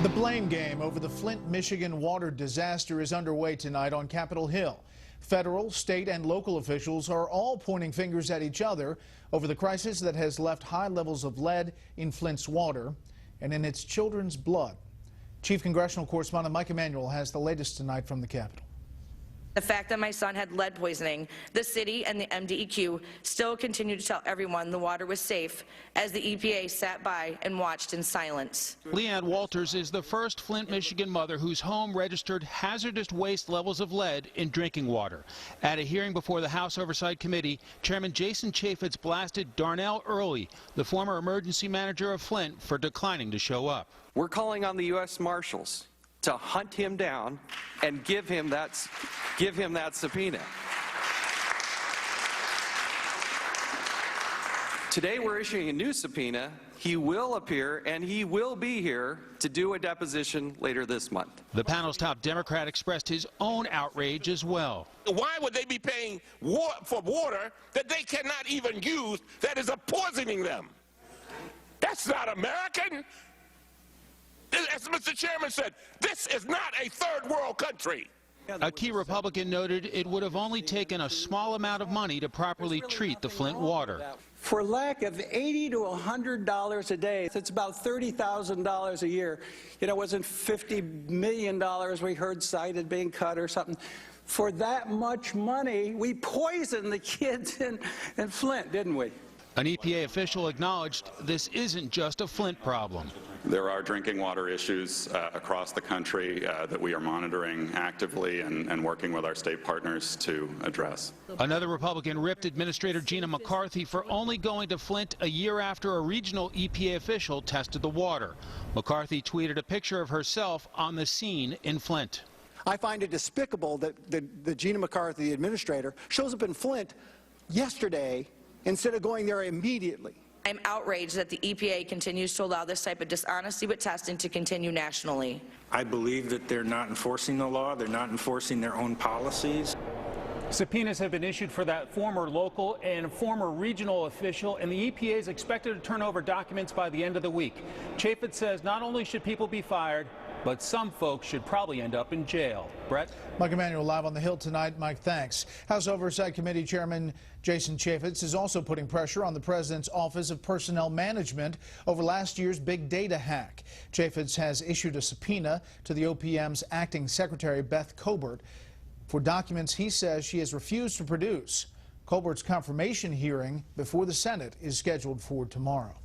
The blame game over the Flint, Michigan water disaster is underway tonight on Capitol Hill. Federal, state, and local officials are all pointing fingers at each other over the crisis that has left high levels of lead in Flint's water and in its children's blood. Chief Congressional Correspondent Mike Emanuel has the latest tonight from the Capitol. The fact that my son had lead poisoning, the city and the MDEQ still continue to tell everyone the water was safe as the EPA sat by and watched in silence. Leanne Walters is the first Flint, Michigan mother whose home registered hazardous waste levels of lead in drinking water. At a hearing before the House Oversight Committee, Chairman Jason Chaffetz blasted Darnell Early, the former emergency manager of Flint, for declining to show up. We're calling on the U.S. Marshals to hunt him down and give him that subpoena. Today we're issuing a new subpoena. He will appear and he will be here to do a deposition later this month. The panel's top Democrat expressed his own outrage as well. Why would they be paying for water that they cannot even use, that is poisoning them? That's not American. As Mr. Chairman said, this is not a third world country. A key Republican noted it would have only taken a small amount of money to properly treat the Flint water. For lack of $80 to $100 a day, it's about $30,000 a year. You know, it wasn't $50 million we heard cited being cut or something. For that much money, we poisoned the kids in Flint, didn't we? An EPA official acknowledged this isn't just a Flint problem. There are drinking water issues across the country that we are monitoring actively and working with our state partners to address. Another Republican ripped Administrator Gina McCarthy for only going to Flint a year after a regional EPA official tested the water. McCarthy tweeted a picture of herself on the scene in Flint. I find it despicable that the Gina McCarthy, the administrator, shows up in Flint yesterday instead of going there immediately. I'm outraged that the EPA continues to allow this type of dishonesty with testing to continue nationally. I believe that they're not enforcing the law. They're not enforcing their own policies. Subpoenas have been issued for that former local and former regional official, and the EPA is expected to turn over documents by the end of the week. Chaffetz says not only should people be fired, but some folks should probably end up in jail. Bret? Mike Emanuel live on the Hill tonight. Mike, thanks. House Oversight Committee Chairman Jason Chaffetz is also putting pressure on the President's Office of Personnel Management over last year's big data hack. Chaffetz has issued a subpoena to the OPM's acting secretary, Beth Colbert, for documents he says she has refused to produce. Colbert's confirmation hearing before the Senate is scheduled for tomorrow.